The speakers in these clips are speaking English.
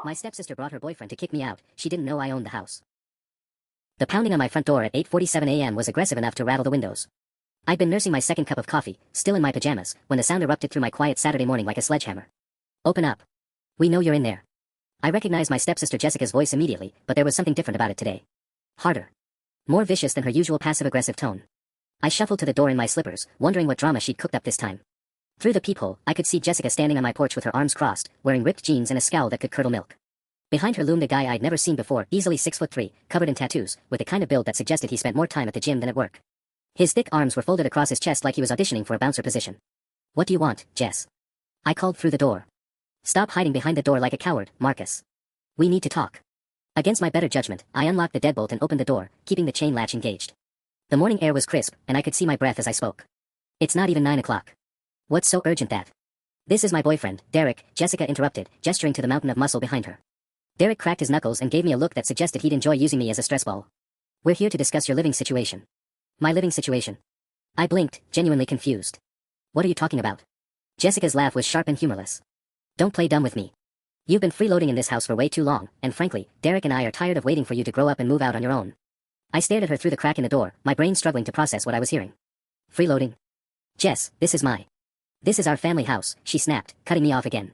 My stepsister brought her boyfriend to kick me out. She didn't know I owned the house. The pounding on my front door at 8:47 a.m. was aggressive enough to rattle the windows. I'd been nursing my second cup of coffee, still in my pajamas, when the sound erupted through my quiet Saturday morning like a sledgehammer. Open up. We know you're in there. I recognized my stepsister Jessica's voice immediately, but there was something different about it today. Harder. More vicious than her usual passive-aggressive tone. I shuffled to the door in my slippers, wondering what drama she'd cooked up this time. Through the peephole, I could see Jessica standing on my porch with her arms crossed, wearing ripped jeans and a scowl that could curdle milk. Behind her loomed a guy I'd never seen before, easily 6'3", covered in tattoos, with the kind of build that suggested he spent more time at the gym than at work. His thick arms were folded across his chest like he was auditioning for a bouncer position. What do you want, Jess? I called through the door. Stop hiding behind the door like a coward, Marcus. We need to talk. Against my better judgment, I unlocked the deadbolt and opened the door, keeping the chain latch engaged. The morning air was crisp, and I could see my breath as I spoke. It's not even 9 o'clock. What's so urgent that? This is my boyfriend, Derek, Jessica interrupted, gesturing to the mountain of muscle behind her. Derek cracked his knuckles and gave me a look that suggested he'd enjoy using me as a stress ball. We're here to discuss your living situation. My living situation. I blinked, genuinely confused. What are you talking about? Jessica's laugh was sharp and humorless. Don't play dumb with me. You've been freeloading in this house for way too long, and frankly, Derek and I are tired of waiting for you to grow up and move out on your own. I stared at her through the crack in the door, my brain struggling to process what I was hearing. Freeloading? Jess, this is our family house, she snapped, cutting me off again.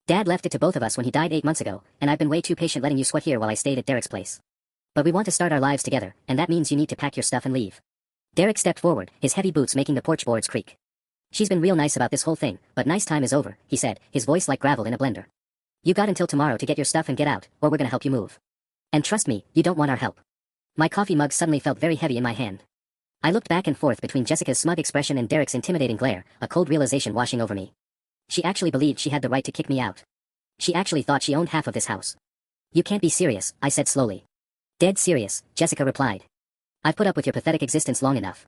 Dad left it to both of us when he died 8 months ago, and I've been way too patient letting you sweat here while I stayed at Derek's place. But we want to start our lives together, and that means you need to pack your stuff and leave. Derek stepped forward, his heavy boots making the porch boards creak. She's been real nice about this whole thing, but nice time is over, he said, his voice like gravel in a blender. You got until tomorrow to get your stuff and get out, or we're gonna help you move. And trust me, you don't want our help. My coffee mug suddenly felt very heavy in my hand. I looked back and forth between Jessica's smug expression and Derek's intimidating glare, a cold realization washing over me. She actually believed she had the right to kick me out. She actually thought she owned half of this house. You can't be serious, I said slowly. Dead serious, Jessica replied. I've put up with your pathetic existence long enough.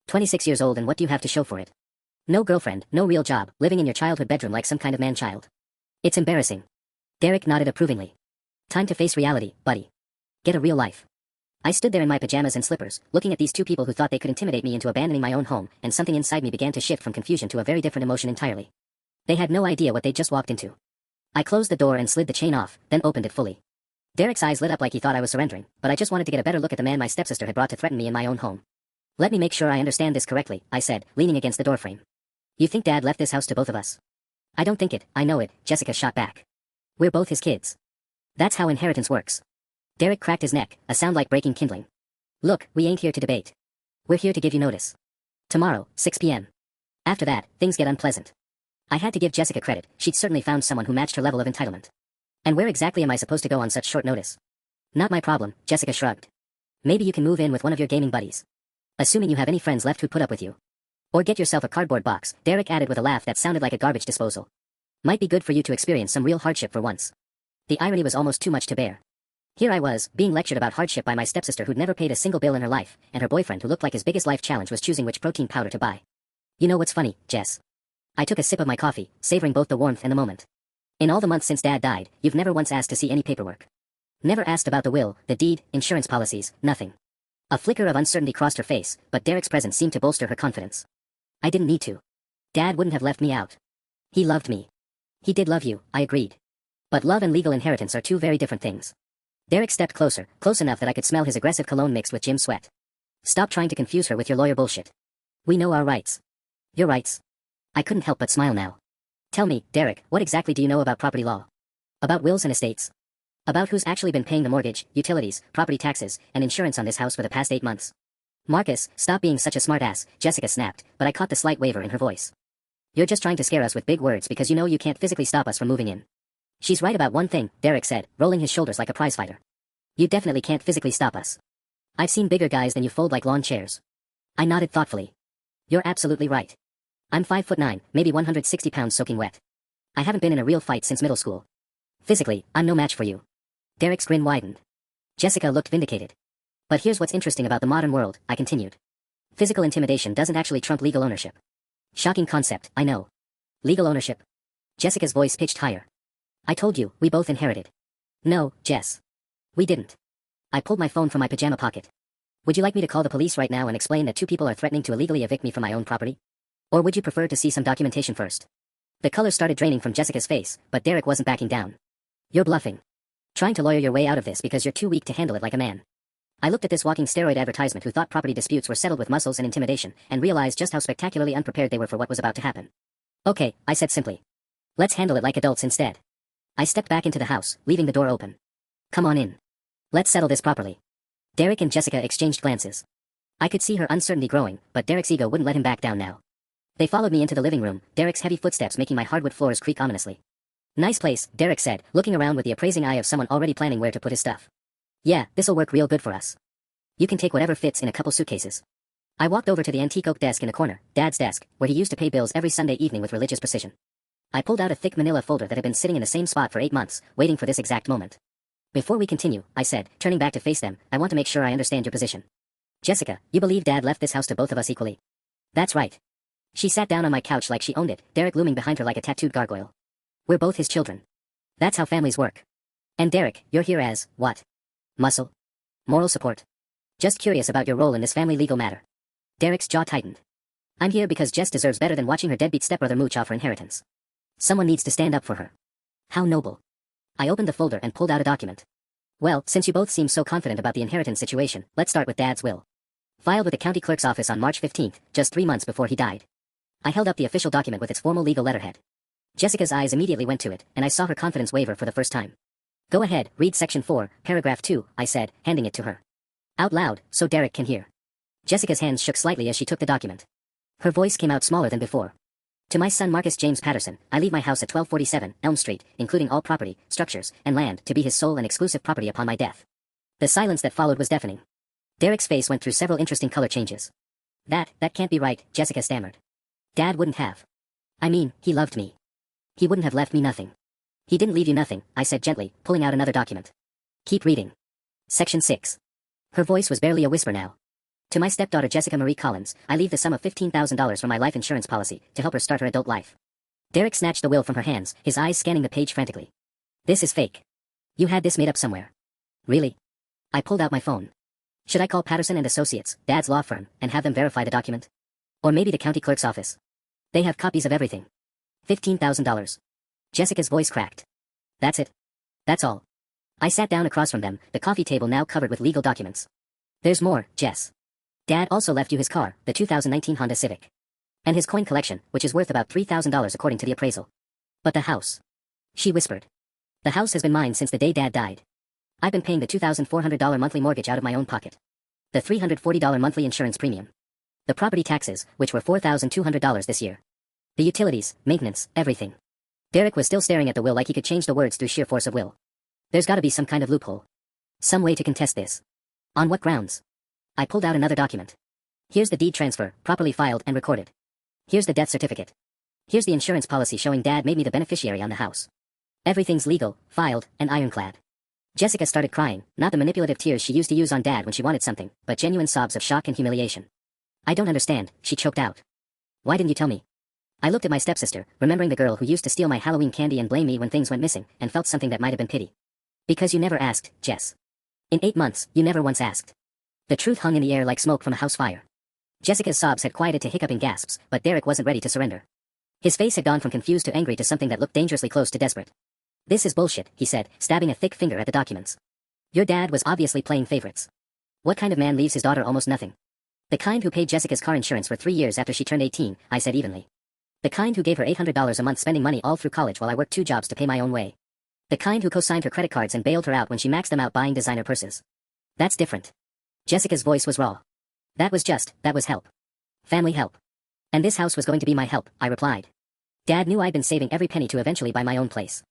26 years old, and what do you have to show for it? No girlfriend, no real job, living in your childhood bedroom like some kind of man-child. It's embarrassing. Derek nodded approvingly. Time to face reality, buddy. Get a real life. I stood there in my pajamas and slippers, looking at these two people who thought they could intimidate me into abandoning my own home, and something inside me began to shift from confusion to a very different emotion entirely. They had no idea what they'd just walked into. I closed the door and slid the chain off, then opened it fully. Derek's eyes lit up like he thought I was surrendering, but I just wanted to get a better look at the man my stepsister had brought to threaten me in my own home. Let me make sure I understand this correctly, I said, leaning against the doorframe. You think Dad left this house to both of us? I don't think it, I know it, Jessica shot back. We're both his kids. That's how inheritance works. Derek cracked his neck, a sound like breaking kindling. Look, we ain't here to debate. We're here to give you notice. Tomorrow, 6 p.m. After that, things get unpleasant. I had to give Jessica credit, she'd certainly found someone who matched her level of entitlement. And where exactly am I supposed to go on such short notice? Not my problem, Jessica shrugged. Maybe you can move in with one of your gaming buddies. Assuming you have any friends left who'd put up with you. Or get yourself a cardboard box, Derek added with a laugh that sounded like a garbage disposal. Might be good for you to experience some real hardship for once. The irony was almost too much to bear. Here I was, being lectured about hardship by my stepsister who'd never paid a single bill in her life, and her boyfriend who looked like his biggest life challenge was choosing which protein powder to buy. You know what's funny, Jess? I took a sip of my coffee, savoring both the warmth and the moment. In all the months since Dad died, you've never once asked to see any paperwork. Never asked about the will, the deed, insurance policies, nothing. A flicker of uncertainty crossed her face, but Derek's presence seemed to bolster her confidence. I didn't need to. Dad wouldn't have left me out. He loved me. He did love you, I agreed. But love and legal inheritance are two very different things. Derek stepped closer, close enough that I could smell his aggressive cologne mixed with Jim's sweat. Stop trying to confuse her with your lawyer bullshit. We know our rights. Your rights. I couldn't help but smile now. Tell me, Derek, what exactly do you know about property law? About wills and estates? About who's actually been paying the mortgage, utilities, property taxes, and insurance on this house for the past 8 months? Marcus, stop being such a smartass, Jessica snapped, but I caught the slight waver in her voice. You're just trying to scare us with big words because you know you can't physically stop us from moving in. She's right about one thing, Derek said, rolling his shoulders like a prizefighter. You definitely can't physically stop us. I've seen bigger guys than you fold like lawn chairs. I nodded thoughtfully. You're absolutely right. I'm 5'9", maybe 160 pounds soaking wet. I haven't been in a real fight since middle school. Physically, I'm no match for you. Derek's grin widened. Jessica looked vindicated. But here's what's interesting about the modern world, I continued. Physical intimidation doesn't actually trump legal ownership. Shocking concept, I know. Legal ownership. Jessica's voice pitched higher. I told you, we both inherited. No, Jess. We didn't. I pulled my phone from my pajama pocket. Would you like me to call the police right now and explain that 2 people are threatening to illegally evict me from my own property? Or would you prefer to see some documentation first? The color started draining from Jessica's face, but Derek wasn't backing down. You're bluffing. Trying to lawyer your way out of this because you're too weak to handle it like a man. I looked at this walking steroid advertisement who thought property disputes were settled with muscles and intimidation, and realized just how spectacularly unprepared they were for what was about to happen. Okay, I said simply. Let's handle it like adults instead. I stepped back into the house, leaving the door open. Come on in. Let's settle this properly. Derek and Jessica exchanged glances. I could see her uncertainty growing, but Derek's ego wouldn't let him back down now. They followed me into the living room, Derek's heavy footsteps making my hardwood floors creak ominously. Nice place, Derek said, looking around with the appraising eye of someone already planning where to put his stuff. Yeah, this'll work real good for us. You can take whatever fits in a couple suitcases. I walked over to the antique oak desk in the corner, Dad's desk, where he used to pay bills every Sunday evening with religious precision. I pulled out a thick manila folder that had been sitting in the same spot for 8 months, waiting for this exact moment. Before we continue, I said, turning back to face them, I want to make sure I understand your position. Jessica, you believe Dad left this house to both of us equally? That's right. She sat down on my couch like she owned it, Derek looming behind her like a tattooed gargoyle. We're both his children. That's how families work. And Derek, you're here as, what? Muscle? Moral support? Just curious about your role in this family legal matter. Derek's jaw tightened. I'm here because Jess deserves better than watching her deadbeat stepbrother mooch off her inheritance. Someone needs to stand up for her. How noble. I opened the folder and pulled out a document. Well, since you both seem so confident about the inheritance situation, let's start with Dad's will. Filed with the county clerk's office on March 15th, just 3 months before he died. I held up the official document with its formal legal letterhead. Jessica's eyes immediately went to it, and I saw her confidence waver for the first time. Go ahead, read section 4, paragraph 2, I said, handing it to her. Out loud, so Derek can hear. Jessica's hands shook slightly as she took the document. Her voice came out smaller than before. To my son Marcus James Patterson, I leave my house at 1247 Elm Street, including all property, structures, and land, to be his sole and exclusive property upon my death. The silence that followed was deafening. Derek's face went through several interesting color changes. That can't be right, Jessica stammered. Dad wouldn't have. I mean, he loved me. He wouldn't have left me nothing. He didn't leave you nothing, I said gently, pulling out another document. Keep reading. Section 6. Her voice was barely a whisper now. To my stepdaughter Jessica Marie Collins, I leave the sum of $15,000 from my life insurance policy to help her start her adult life. Derek snatched the will from her hands, his eyes scanning the page frantically. This is fake. You had this made up somewhere. Really? I pulled out my phone. Should I call Patterson and Associates, Dad's law firm, and have them verify the document? Or maybe the county clerk's office? They have copies of everything. $15,000. Jessica's voice cracked. That's it. That's all. I sat down across from them, the coffee table now covered with legal documents. There's more, Jess. Dad also left you his car, the 2019 Honda Civic. And his coin collection, which is worth about $3,000 according to the appraisal. But the house. She whispered. The house has been mine since the day Dad died. I've been paying the $2,400 monthly mortgage out of my own pocket. The $340 monthly insurance premium. The property taxes, which were $4,200 this year. The utilities, maintenance, everything. Derek was still staring at the will like he could change the words through sheer force of will. There's gotta be some kind of loophole. Some way to contest this. On what grounds? I pulled out another document. Here's the deed transfer, properly filed and recorded. Here's the death certificate. Here's the insurance policy showing Dad made me the beneficiary on the house. Everything's legal, filed, and ironclad. Jessica started crying, not the manipulative tears she used to use on Dad when she wanted something, but genuine sobs of shock and humiliation. I don't understand, she choked out. Why didn't you tell me? I looked at my stepsister, remembering the girl who used to steal my Halloween candy and blame me when things went missing, and felt something that might have been pity. Because you never asked, Jess. In 8 months, you never once asked. The truth hung in the air like smoke from a house fire. Jessica's sobs had quieted to hiccuping gasps, but Derek wasn't ready to surrender. His face had gone from confused to angry to something that looked dangerously close to desperate. This is bullshit, he said, stabbing a thick finger at the documents. Your dad was obviously playing favorites. What kind of man leaves his daughter almost nothing? The kind who paid Jessica's car insurance for 3 years after she turned 18, I said evenly. The kind who gave her $800 a month spending money all through college while I worked 2 jobs to pay my own way. The kind who co-signed her credit cards and bailed her out when she maxed them out buying designer purses. That's different. Jessica's voice was raw. That was help. Family help. And this house was going to be my help, I replied. Dad knew I'd been saving every penny to eventually buy my own place.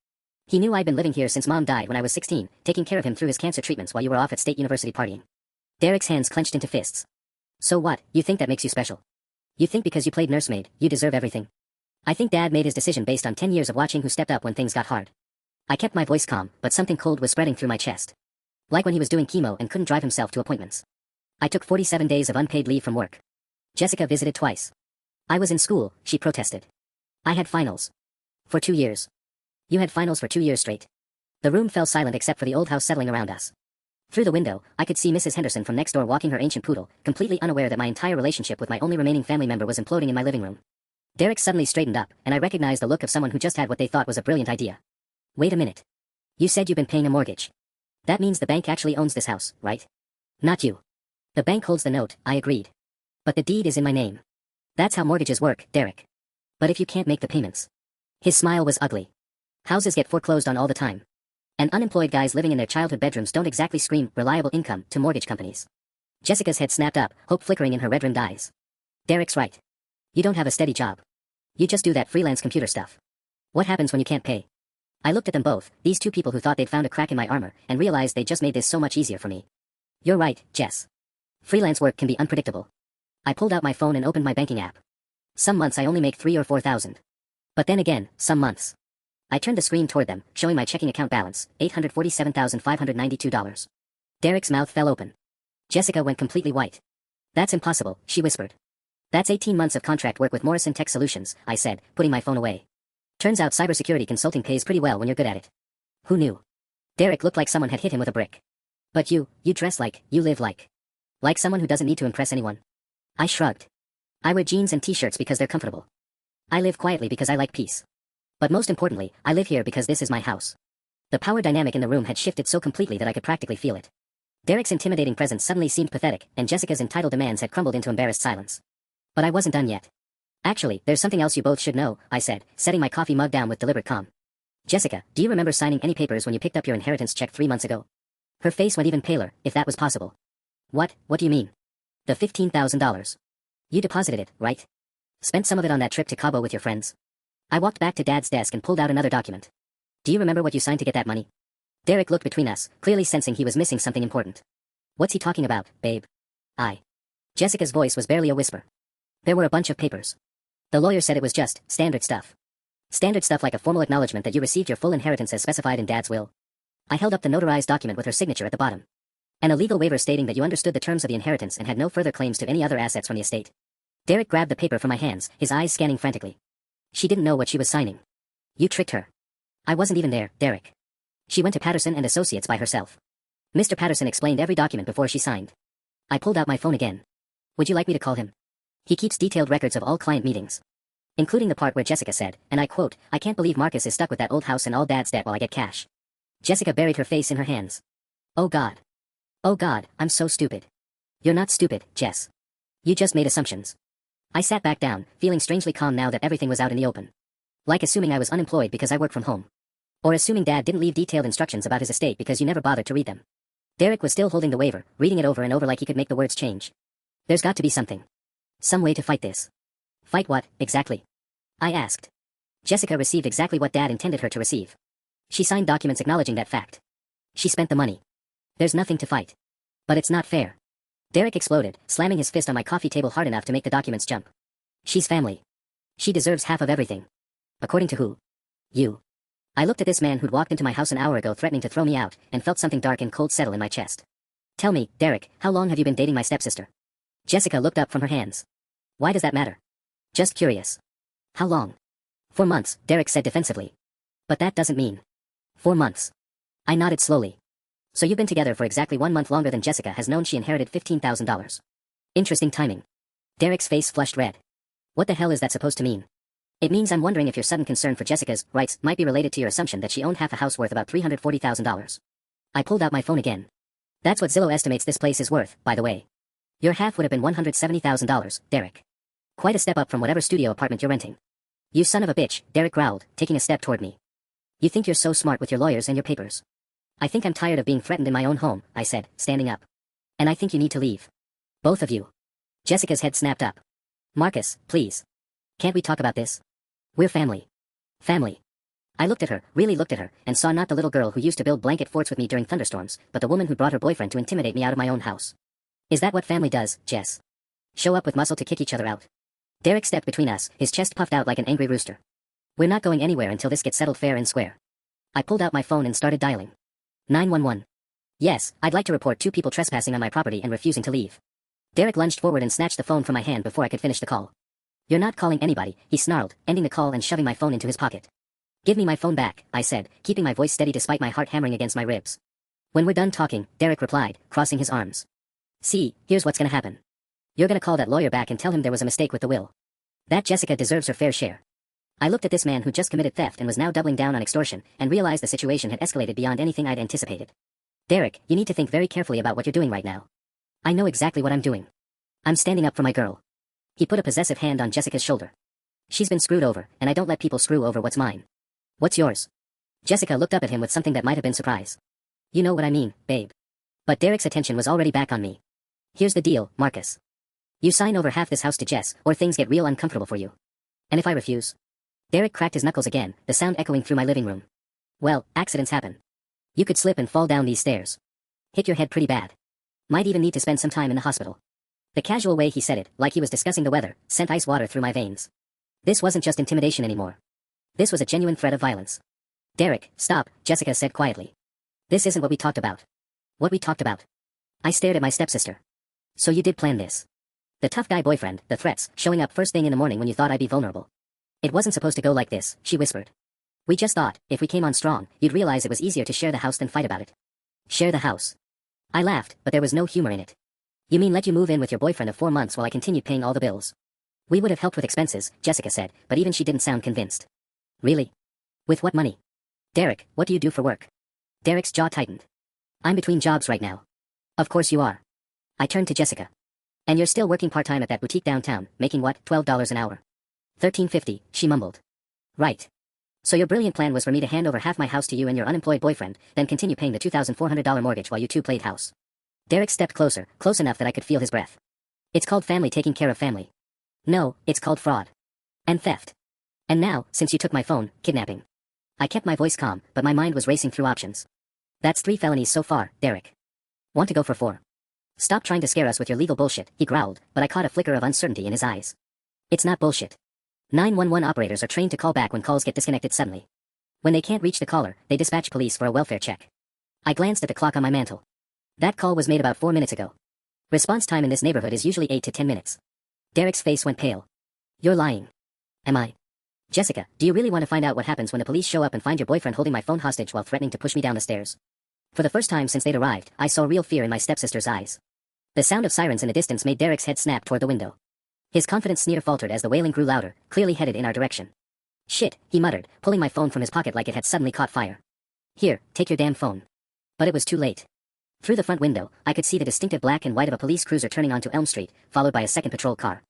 He knew I'd been living here since Mom died when I was 16, taking care of him through his cancer treatments while you were off at State University partying. Derek's hands clenched into fists. So what, you think that makes you special? You think because you played nursemaid, you deserve everything? I think Dad made his decision based on 10 years of watching who stepped up when things got hard. I kept my voice calm, but something cold was spreading through my chest. Like when he was doing chemo and couldn't drive himself to appointments. I took 47 days of unpaid leave from work. Jessica visited twice. I was in school, she protested. I had finals. For 2 years. You had finals for 2 years straight. The room fell silent except for the old house settling around us. Through the window, I could see Mrs. Henderson from next door walking her ancient poodle, completely unaware that my entire relationship with my only remaining family member was imploding in my living room. Derek suddenly straightened up, and I recognized the look of someone who just had what they thought was a brilliant idea. Wait a minute. You said you've been paying a mortgage. That means the bank actually owns this house, right? Not you. The bank holds the note, I agreed. But the deed is in my name. That's how mortgages work, Derek. But if you can't make the payments. His smile was ugly. Houses get foreclosed on all the time. And unemployed guys living in their childhood bedrooms don't exactly scream reliable income to mortgage companies. Jessica's head snapped up, hope flickering in her red-rimmed eyes. Derek's right. You don't have a steady job. You just do that freelance computer stuff. What happens when you can't pay? I looked at them both, these two people who thought they'd found a crack in my armor, and realized they just made this so much easier for me. You're right, Jess. Freelance work can be unpredictable. I pulled out my phone and opened my banking app. Some months I only make 3 or 4,000. But then again, some months. I turned the screen toward them, showing my checking account balance, $847,592. Derek's mouth fell open. Jessica went completely white. That's impossible, she whispered. That's 18 months of contract work with Morrison Tech Solutions, I said, putting my phone away. Turns out cybersecurity consulting pays pretty well when you're good at it. Who knew? Derek looked like someone had hit him with a brick. But you dress like, you live like. Like someone who doesn't need to impress anyone. I shrugged. I wear jeans and t-shirts because they're comfortable. I live quietly because I like peace. But most importantly, I live here because this is my house. The power dynamic in the room had shifted so completely that I could practically feel it. Derek's intimidating presence suddenly seemed pathetic, and Jessica's entitled demands had crumbled into embarrassed silence. But I wasn't done yet. Actually, there's something else you both should know, I said, setting my coffee mug down with deliberate calm. Jessica, do you remember signing any papers when you picked up your inheritance check 3 months ago? Her face went even paler, if that was possible. What do you mean? The $15,000. You deposited it, right? Spent some of it on that trip to Cabo with your friends. I walked back to Dad's desk and pulled out another document. Do you remember what you signed to get that money? Derek looked between us, clearly sensing he was missing something important. What's he talking about, babe? Jessica's voice was barely a whisper. There were a bunch of papers. The lawyer said it was just standard stuff. Standard stuff like a formal acknowledgement that you received your full inheritance as specified in Dad's will. I held up the notarized document with her signature at the bottom. And a legal waiver stating that you understood the terms of the inheritance and had no further claims to any other assets from the estate. Derek grabbed the paper from my hands, his eyes scanning frantically. She didn't know what she was signing. You tricked her. I wasn't even there, Derek. She went to Patterson and Associates by herself. Mr. Patterson explained every document before she signed. I pulled out my phone again. Would you like me to call him? He keeps detailed records of all client meetings. Including the part where Jessica said, and I quote, I can't believe Marcus is stuck with that old house and all Dad's debt while I get cash. Jessica buried her face in her hands. Oh God. Oh God, I'm so stupid. You're not stupid, Jess. You just made assumptions. I sat back down, feeling strangely calm now that everything was out in the open. Like assuming I was unemployed because I work from home. Or assuming Dad didn't leave detailed instructions about his estate because you never bothered to read them. Derek was still holding the waiver, reading it over and over like he could make the words change. There's got to be something. Some way to fight this. Fight what, exactly? I asked. Jessica received exactly what Dad intended her to receive. She signed documents acknowledging that fact. She spent the money. There's nothing to fight. But it's not fair. Derek exploded, slamming his fist on my coffee table hard enough to make the documents jump. She's family. She deserves half of everything. According to who? You. I looked at this man who'd walked into my house an hour ago threatening to throw me out, and felt something dark and cold settle in my chest. Tell me, Derek, how long have you been dating my stepsister? Jessica looked up from her hands. Why does that matter? Just curious. How long? 4 months, Derek said defensively. But that doesn't mean. 4 months. I nodded slowly. So you've been together for exactly 1 month longer than Jessica has known she inherited $15,000. Interesting timing. Derek's face flushed red. What the hell is that supposed to mean? It means I'm wondering if your sudden concern for Jessica's rights might be related to your assumption that she owned half a house worth about $340,000. I pulled out my phone again. That's what Zillow estimates this place is worth, by the way. Your half would have been $170,000, Derek. Quite a step up from whatever studio apartment you're renting. You son of a bitch, Derek growled, taking a step toward me. You think you're so smart with your lawyers and your papers. I think I'm tired of being threatened in my own home, I said, standing up. And I think you need to leave. Both of you. Jessica's head snapped up. Marcus, please. Can't we talk about this? We're family. Family. I looked at her, really looked at her, and saw not the little girl who used to build blanket forts with me during thunderstorms, but the woman who brought her boyfriend to intimidate me out of my own house. Is that what family does, Jess? Show up with muscle to kick each other out? Derek stepped between us, his chest puffed out like an angry rooster. We're not going anywhere until this gets settled fair and square. I pulled out my phone and started dialing. 911. Yes, I'd like to report 2 people trespassing on my property and refusing to leave. Derek lunged forward and snatched the phone from my hand before I could finish the call. You're not calling anybody, he snarled, ending the call and shoving my phone into his pocket. Give me my phone back, I said, keeping my voice steady despite my heart hammering against my ribs. When we're done talking, Derek replied, crossing his arms. See, here's what's gonna happen. You're gonna call that lawyer back and tell him there was a mistake with the will. That Jessica deserves her fair share. I looked at this man who just committed theft and was now doubling down on extortion, and realized the situation had escalated beyond anything I'd anticipated. Derek, you need to think very carefully about what you're doing right now. I know exactly what I'm doing. I'm standing up for my girl. He put a possessive hand on Jessica's shoulder. She's been screwed over, and I don't let people screw over what's mine. What's yours? Jessica looked up at him with something that might have been surprise. You know what I mean, babe. But Derek's attention was already back on me. Here's the deal, Marcus. You sign over half this house to Jess, or things get real uncomfortable for you. And if I refuse? Derek cracked his knuckles again, the sound echoing through my living room. Well, accidents happen. You could slip and fall down these stairs. Hit your head pretty bad. Might even need to spend some time in the hospital. The casual way he said it, like he was discussing the weather, sent ice water through my veins. This wasn't just intimidation anymore. This was a genuine threat of violence. Derek, stop, Jessica said quietly. This isn't what we talked about. What we talked about? I stared at my stepsister. So you did plan this. The tough guy boyfriend, the threats, showing up first thing in the morning when you thought I'd be vulnerable. It wasn't supposed to go like this, she whispered. We just thought, if we came on strong, you'd realize it was easier to share the house than fight about it. Share the house. I laughed, but there was no humor in it. You mean let you move in with your boyfriend of 4 months while I continued paying all the bills? We would have helped with expenses, Jessica said, but even she didn't sound convinced. Really? With what money? Derek, what do you do for work? Derek's jaw tightened. I'm between jobs right now. Of course you are. I turned to Jessica. And you're still working part-time at that boutique downtown, making what, $12 an hour? $13.50, she mumbled. Right. So your brilliant plan was for me to hand over half my house to you and your unemployed boyfriend, then continue paying the $2,400 mortgage while you two played house. Derek stepped closer, close enough that I could feel his breath. It's called family taking care of family. No, it's called fraud. And theft. And now, since you took my phone, kidnapping. I kept my voice calm, but my mind was racing through options. That's 3 felonies so far, Derek. Want to go for 4? Stop trying to scare us with your legal bullshit, he growled, but I caught a flicker of uncertainty in his eyes. It's not bullshit. 911 operators are trained to call back when calls get disconnected suddenly. When they can't reach the caller, they dispatch police for a welfare check. I glanced at the clock on my mantle. That call was made about 4 minutes ago. Response time in this neighborhood is usually 8 to 10 minutes. Derek's face went pale. You're lying. Am I? Jessica, do you really want to find out what happens when the police show up and find your boyfriend holding my phone hostage while threatening to push me down the stairs? For the first time since they'd arrived, I saw real fear in my stepsister's eyes. The sound of sirens in the distance made Derek's head snap toward the window. His confident sneer faltered as the wailing grew louder, clearly headed in our direction. Shit, he muttered, pulling my phone from his pocket like it had suddenly caught fire. Here, take your damn phone. But it was too late. Through the front window, I could see the distinctive black and white of a police cruiser turning onto Elm Street, followed by a second patrol car.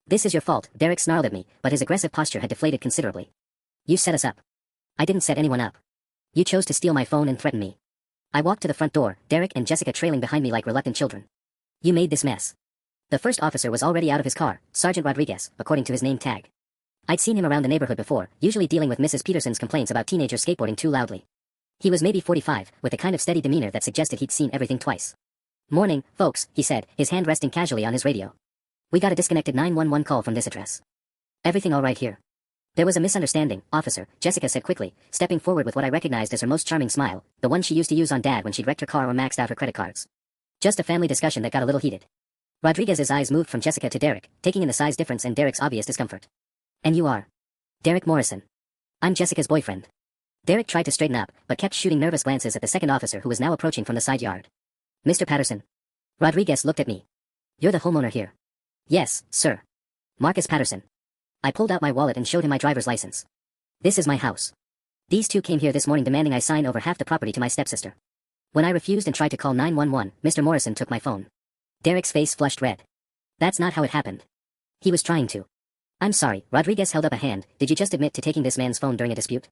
This is your fault, Derek snarled at me, but his aggressive posture had deflated considerably. You set us up. I didn't set anyone up. You chose to steal my phone and threaten me. I walked to the front door, Derek and Jessica trailing behind me like reluctant children. You made this mess. The first officer was already out of his car, Sergeant Rodriguez, according to his name tag. I'd seen him around the neighborhood before, usually dealing with Mrs. Peterson's complaints about teenagers skateboarding too loudly. He was maybe 45, with a kind of steady demeanor that suggested he'd seen everything twice. Morning, folks, he said, his hand resting casually on his radio. We got a disconnected 911 call from this address. Everything all right here? There was a misunderstanding, officer, Jessica said quickly, stepping forward with what I recognized as her most charming smile, the one she used to use on Dad when she'd wrecked her car or maxed out her credit cards. Just a family discussion that got a little heated. Rodriguez's eyes moved from Jessica to Derek, taking in the size difference and Derek's obvious discomfort. And you are? Derek Morrison. I'm Jessica's boyfriend. Derek tried to straighten up, but kept shooting nervous glances at the second officer who was now approaching from the side yard. Mr. Patterson. Rodriguez looked at me. You're the homeowner here. Yes, sir. Marcus Patterson. I pulled out my wallet and showed him my driver's license. This is my house. These two came here this morning demanding I sign over half the property to my stepsister. When I refused and tried to call 911, Mr. Morrison took my phone. Derek's face flushed red. That's not how it happened. He was trying to. I'm sorry, Rodriguez held up a hand. Did you just admit to taking this man's phone during a dispute?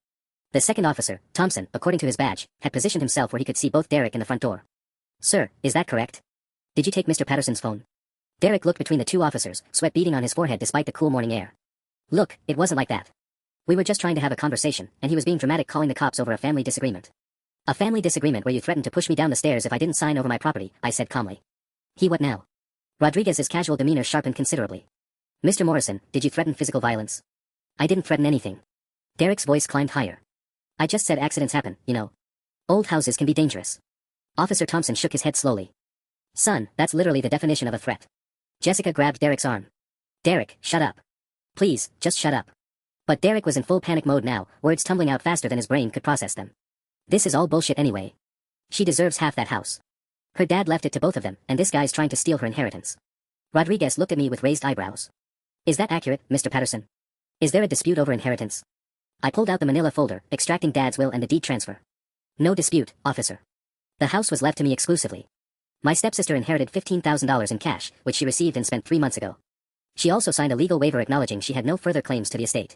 The second officer, Thompson, according to his badge, had positioned himself where he could see both Derek and the front door. Sir, is that correct? Did you take Mr. Patterson's phone? Derek looked between the two officers, sweat beading on his forehead despite the cool morning air. Look, it wasn't like that. We were just trying to have a conversation, and he was being dramatic calling the cops over a family disagreement. A family disagreement where you threatened to push me down the stairs if I didn't sign over my property, I said calmly. He what now? Rodriguez's casual demeanor sharpened considerably. Mr. Morrison, did you threaten physical violence? I didn't threaten anything. Derek's voice climbed higher. I just said accidents happen, you know. Old houses can be dangerous. Officer Thompson shook his head slowly. Son, that's literally the definition of a threat. Jessica grabbed Derek's arm. Derek, shut up. Please, just shut up. But Derek was in full panic mode now, words tumbling out faster than his brain could process them. This is all bullshit anyway. She deserves half that house. Her dad left it to both of them, and this guy's trying to steal her inheritance. Rodriguez looked at me with raised eyebrows. Is that accurate, Mr. Patterson? Is there a dispute over inheritance? I pulled out the manila folder, extracting Dad's will and the deed transfer. No dispute, officer. The house was left to me exclusively. My stepsister inherited $15,000 in cash, which she received and spent 3 months ago. She also signed a legal waiver acknowledging she had no further claims to the estate.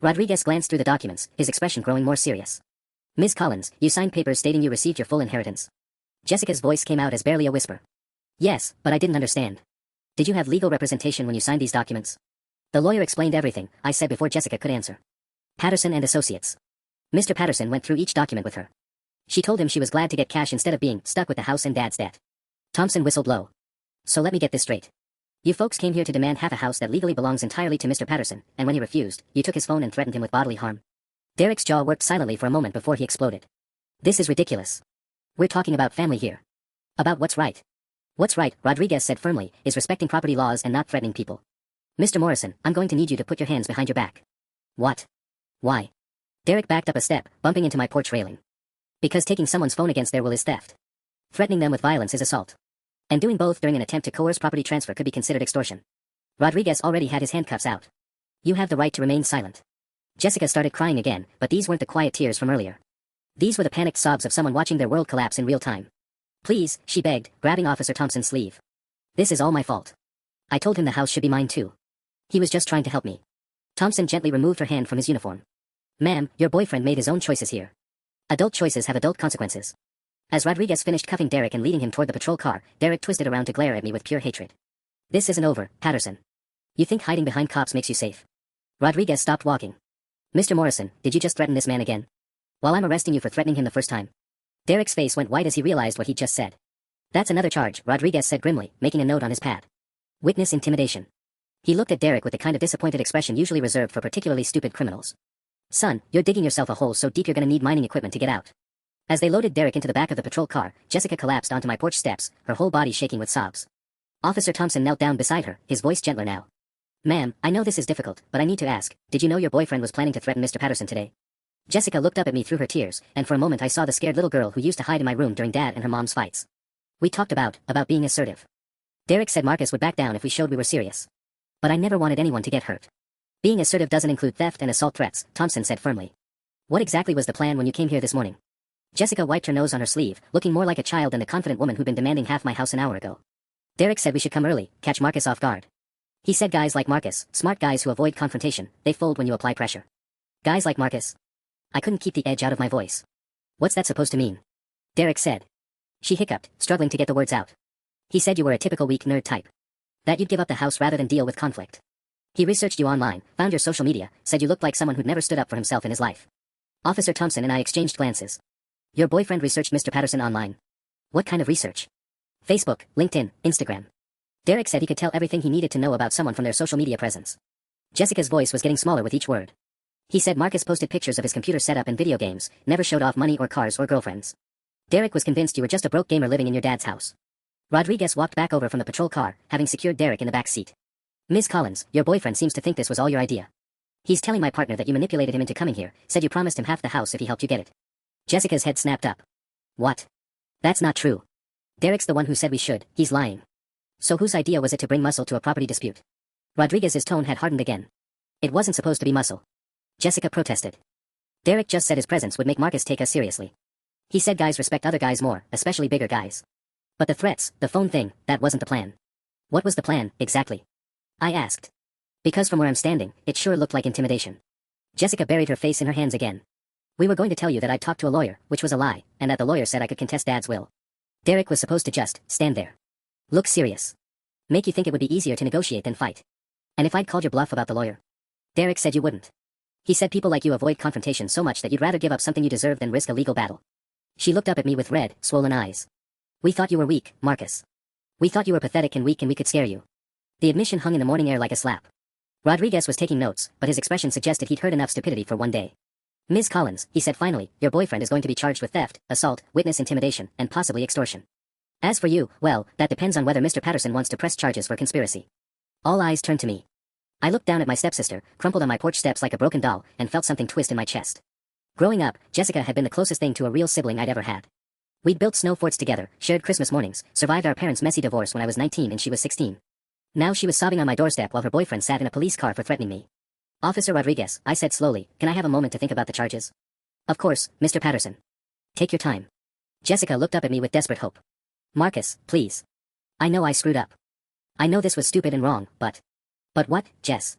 Rodriguez glanced through the documents, his expression growing more serious. Ms. Collins, you signed papers stating you received your full inheritance. Jessica's voice came out as barely a whisper. Yes, but I didn't understand. Did you have legal representation when you signed these documents? The lawyer explained everything, I said before Jessica could answer. Patterson and Associates. Mr. Patterson went through each document with her. She told him she was glad to get cash instead of being stuck with the house and Dad's debt. Thompson whistled low. So let me get this straight. You folks came here to demand half a house that legally belongs entirely to Mr. Patterson, and when he refused, you took his phone and threatened him with bodily harm. Derek's jaw worked silently for a moment before he exploded. This is ridiculous. We're talking about family here. About what's right. What's right, Rodriguez said firmly, is respecting property laws and not threatening people. Mr. Morrison, I'm going to need you to put your hands behind your back. What? Why? Derek backed up a step, bumping into my porch railing. Because taking someone's phone against their will is theft. Threatening them with violence is assault. And doing both during an attempt to coerce property transfer could be considered extortion. Rodriguez already had his handcuffs out. You have the right to remain silent. Jessica started crying again, but these weren't the quiet tears from earlier. These were the panicked sobs of someone watching their world collapse in real time. Please, she begged, grabbing Officer Thompson's sleeve. This is all my fault. I told him the house should be mine too. He was just trying to help me. Thompson gently removed her hand from his uniform. Ma'am, your boyfriend made his own choices here. Adult choices have adult consequences. As Rodriguez finished cuffing Derek and leading him toward the patrol car, Derek twisted around to glare at me with pure hatred. This isn't over, Patterson. You think hiding behind cops makes you safe? Rodriguez stopped walking. Mr. Morrison, did you just threaten this man again? While I'm arresting you for threatening him the first time. Derek's face went white as he realized what he'd just said. That's another charge, Rodriguez said grimly, making a note on his pad. Witness intimidation. He looked at Derek with the kind of disappointed expression usually reserved for particularly stupid criminals. Son, you're digging yourself a hole so deep you're gonna need mining equipment to get out. As they loaded Derek into the back of the patrol car, Jessica collapsed onto my porch steps, her whole body shaking with sobs. Officer Thompson knelt down beside her, his voice gentler now. Ma'am, I know this is difficult, but I need to ask, did you know your boyfriend was planning to threaten Mr. Patterson today? Jessica looked up at me through her tears, and for a moment I saw the scared little girl who used to hide in my room during Dad and her mom's fights. We talked about being assertive. Derek said Marcus would back down if we showed we were serious. But I never wanted anyone to get hurt. Being assertive doesn't include theft and assault threats, Thompson said firmly. What exactly was the plan when you came here this morning? Jessica wiped her nose on her sleeve, looking more like a child than the confident woman who'd been demanding half my house an hour ago. Derek said we should come early, catch Marcus off guard. He said guys like Marcus, smart guys who avoid confrontation, they fold when you apply pressure. Guys like Marcus. I couldn't keep the edge out of my voice. What's that supposed to mean? Derek said. She hiccuped, struggling to get the words out. He said you were a typical weak nerd type. That you'd give up the house rather than deal with conflict. He researched you online, found your social media, said you looked like someone who'd never stood up for himself in his life. Officer Thompson and I exchanged glances. Your boyfriend researched Mr. Patterson online. What kind of research? Facebook, LinkedIn, Instagram. Derek said he could tell everything he needed to know about someone from their social media presence. Jessica's voice was getting smaller with each word. He said Marcus posted pictures of his computer setup and video games, never showed off money or cars or girlfriends. Derek was convinced you were just a broke gamer living in your dad's house. Rodriguez walked back over from the patrol car, having secured Derek in the back seat. Ms. Collins, your boyfriend seems to think this was all your idea. He's telling my partner that you manipulated him into coming here, said you promised him half the house if he helped you get it. Jessica's head snapped up. What? That's not true. Derek's the one who said we should, he's lying. So whose idea was it to bring muscle to a property dispute? Rodriguez's tone had hardened again. It wasn't supposed to be muscle. Jessica protested. Derek just said his presence would make Marcus take us seriously. He said guys respect other guys more, especially bigger guys. But the threats, the phone thing, that wasn't the plan. What was the plan, exactly? I asked. Because from where I'm standing, it sure looked like intimidation. Jessica buried her face in her hands again. We were going to tell you that I'd talked to a lawyer, which was a lie, and that the lawyer said I could contest Dad's will. Derek was supposed to just stand there. Look serious. Make you think it would be easier to negotiate than fight. And if I'd called your bluff about the lawyer? Derek said you wouldn't. He said people like you avoid confrontation so much that you'd rather give up something you deserve than risk a legal battle. She looked up at me with red, swollen eyes. We thought you were weak, Marcus. We thought you were pathetic and weak and we could scare you. The admission hung in the morning air like a slap. Rodriguez was taking notes, but his expression suggested he'd heard enough stupidity for one day. Ms. Collins, he said finally, your boyfriend is going to be charged with theft, assault, witness intimidation, and possibly extortion. As for you, well, that depends on whether Mr. Patterson wants to press charges for conspiracy. All eyes turned to me. I looked down at my stepsister, crumpled on my porch steps like a broken doll, and felt something twist in my chest. Growing up, Jessica had been the closest thing to a real sibling I'd ever had. We'd built snow forts together, shared Christmas mornings, survived our parents' messy divorce when I was 19 and she was 16. Now she was sobbing on my doorstep while her boyfriend sat in a police car for threatening me. Officer Rodriguez, I said slowly, can I have a moment to think about the charges? Of course, Mr. Patterson. Take your time. Jessica looked up at me with desperate hope. Marcus, please. I know I screwed up. I know this was stupid and wrong, but... But what, Jess?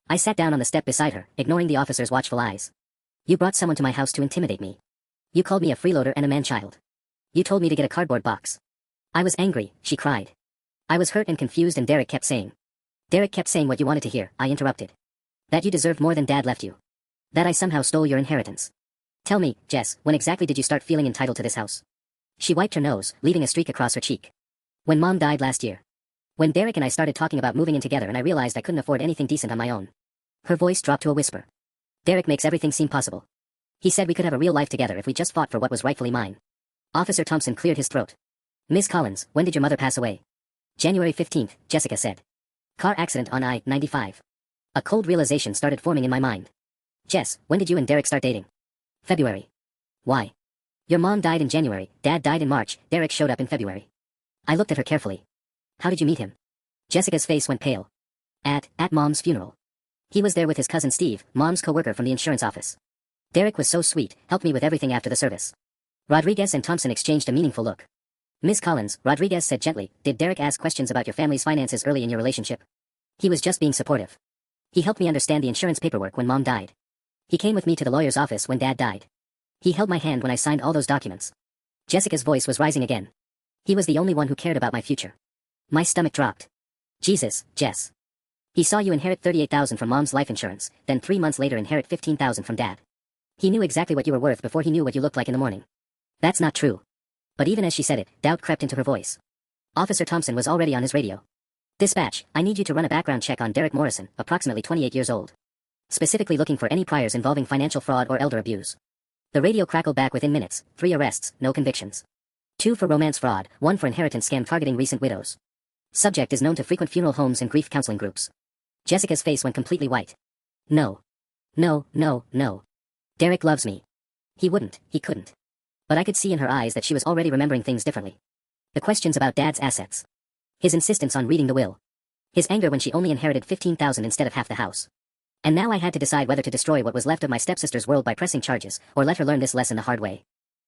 I sat down on the step beside her, ignoring the officer's watchful eyes. You brought someone to my house to intimidate me. You called me a freeloader and a man-child. You told me to get a cardboard box. I was angry, she cried. I was hurt and confused, and Derek kept saying what you wanted to hear, I interrupted. That you deserved more than Dad left you. That I somehow stole your inheritance. Tell me, Jess, when exactly did you start feeling entitled to this house? She wiped her nose, leaving a streak across her cheek. When Mom died last year. When Derek and I started talking about moving in together and I realized I couldn't afford anything decent on my own. Her voice dropped to a whisper. Derek makes everything seem possible. He said we could have a real life together if we just fought for what was rightfully mine. Officer Thompson cleared his throat. Miss Collins, when did your mother pass away? January 15th, Jessica said. Car accident on I-95. A cold realization started forming in my mind. Jess, when did you and Derek start dating? February. Why? Your mom died in January, Dad died in March, Derek showed up in February. I looked at her carefully. How did you meet him? Jessica's face went pale. At Mom's funeral. He was there with his cousin Steve, Mom's co-worker from the insurance office. Derek was so sweet, helped me with everything after the service. Rodriguez and Thompson exchanged a meaningful look. Miss Collins, Rodriguez said gently, did Derek ask questions about your family's finances early in your relationship? He was just being supportive. He helped me understand the insurance paperwork when Mom died. He came with me to the lawyer's office when Dad died. He held my hand when I signed all those documents. Jessica's voice was rising again. He was the only one who cared about my future. My stomach dropped. Jesus, Jess. He saw you inherit $38,000 from Mom's life insurance, then 3 months later inherit $15,000 from Dad. He knew exactly what you were worth before he knew what you looked like in the morning. That's not true. But even as she said it, doubt crept into her voice. Officer Thompson was already on his radio. Dispatch, I need you to run a background check on Derek Morrison, approximately 28 years old. Specifically looking for any priors involving financial fraud or elder abuse. The radio crackled back within minutes, 3 arrests, no convictions. 2 for romance fraud, 1 for inheritance scam targeting recent widows. Subject is known to frequent funeral homes and grief counseling groups. Jessica's face went completely white. No. No, no, no. Derek loves me. He couldn't. But I could see in her eyes that she was already remembering things differently. The questions about Dad's assets. His insistence on reading the will. His anger when she only inherited $15,000 instead of half the house. And now I had to decide whether to destroy what was left of my stepsister's world by pressing charges, or let her learn this lesson the hard way.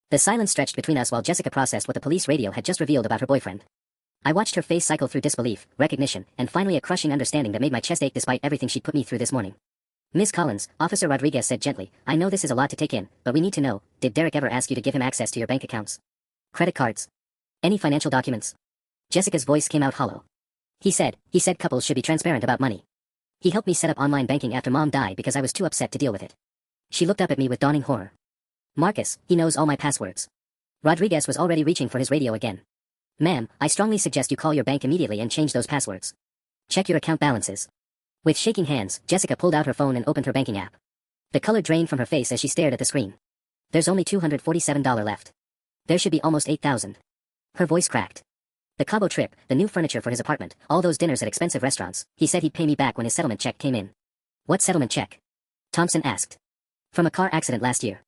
The silence stretched between us while Jessica processed what the police radio had just revealed about her boyfriend. I watched her face cycle through disbelief, recognition, and finally a crushing understanding that made my chest ache despite everything she'd put me through this morning. Miss Collins, Officer Rodriguez said gently, I know this is a lot to take in, but we need to know, did Derek ever ask you to give him access to your bank accounts? Credit cards? Any financial documents? Jessica's voice came out hollow. He said couples should be transparent about money. He helped me set up online banking after Mom died because I was too upset to deal with it. She looked up at me with dawning horror. Marcus, he knows all my passwords. Rodriguez was already reaching for his radio again. Ma'am, I strongly suggest you call your bank immediately and change those passwords. Check your account balances. With shaking hands, Jessica pulled out her phone and opened her banking app. The color drained from her face as she stared at the screen. There's only $247 left. There should be almost $8,000. Her voice cracked. The Cabo trip, the new furniture for his apartment, all those dinners at expensive restaurants, he said he'd pay me back when his settlement check came in. What settlement check? Thompson asked. From a car accident last year.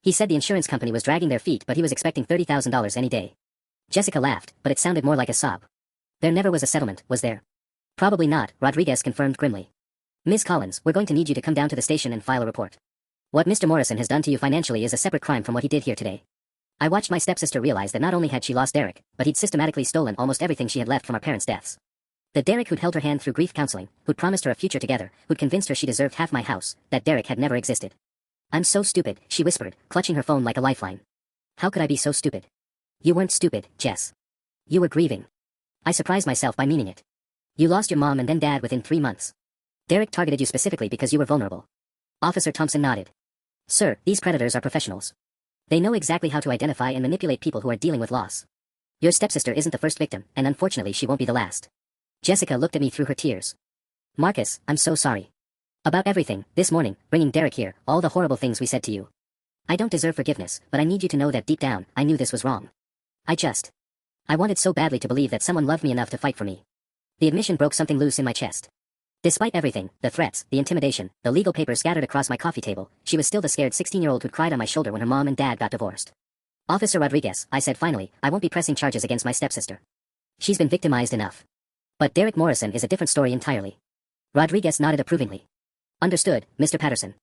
He said the insurance company was dragging their feet but he was expecting $30,000 any day. Jessica laughed, but it sounded more like a sob. There never was a settlement, was there? Probably not, Rodriguez confirmed grimly. Miss Collins, we're going to need you to come down to the station and file a report. What Mr. Morrison has done to you financially is a separate crime from what he did here today. I watched my stepsister realize that not only had she lost Derek, but he'd systematically stolen almost everything she had left from her parents' deaths. The Derek who'd held her hand through grief counseling, who'd promised her a future together, who'd convinced her she deserved half my house, that Derek had never existed. I'm so stupid, she whispered, clutching her phone like a lifeline. How could I be so stupid? You weren't stupid, Jess. You were grieving. I surprised myself by meaning it. You lost your mom and then Dad within 3 months. Derek targeted you specifically because you were vulnerable. Officer Thompson nodded. Sir, these predators are professionals. They know exactly how to identify and manipulate people who are dealing with loss. Your stepsister isn't the first victim, and unfortunately she won't be the last. Jessica looked at me through her tears. Marcus, I'm so sorry. About everything, this morning, bringing Derek here, all the horrible things we said to you. I don't deserve forgiveness, but I need you to know that deep down, I knew this was wrong. I wanted so badly to believe that someone loved me enough to fight for me. The admission broke something loose in my chest. Despite everything, the threats, the intimidation, the legal papers scattered across my coffee table, she was still the scared 16-year-old who'd cried on my shoulder when her mom and dad got divorced. Officer Rodriguez, I said finally, I won't be pressing charges against my stepsister. She's been victimized enough. But Derek Morrison is a different story entirely. Rodriguez nodded approvingly. Understood, Mr. Patterson.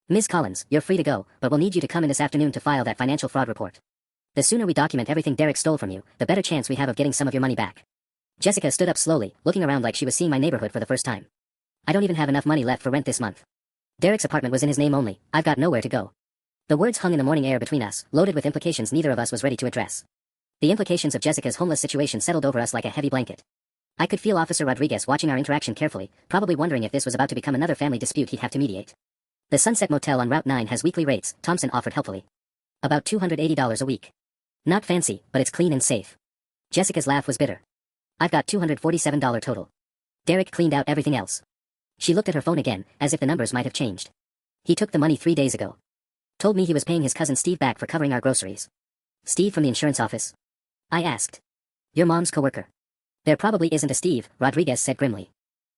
Ms. Collins, you're free to go, but we'll need you to come in this afternoon to file that financial fraud report. The sooner we document everything Derek stole from you, the better chance we have of getting some of your money back. Jessica stood up slowly, looking around like she was seeing my neighborhood for the first time. I don't even have enough money left for rent this month. Derek's apartment was in his name only. I've got nowhere to go. The words hung in the morning air between us, loaded with implications neither of us was ready to address. The implications of Jessica's homeless situation settled over us like a heavy blanket. I could feel Officer Rodriguez watching our interaction carefully, probably wondering if this was about to become another family dispute he'd have to mediate. The Sunset Motel on Route 9 has weekly rates, Thompson offered helpfully. About $280 a week. Not fancy, but it's clean and safe. Jessica's laugh was bitter. I've got $247 total. Derek cleaned out everything else. She looked at her phone again, as if the numbers might have changed. He took the money 3 days ago. Told me he was paying his cousin Steve back for covering our groceries. Steve from the insurance office? I asked. Your mom's coworker. There probably isn't a Steve, Rodriguez said grimly.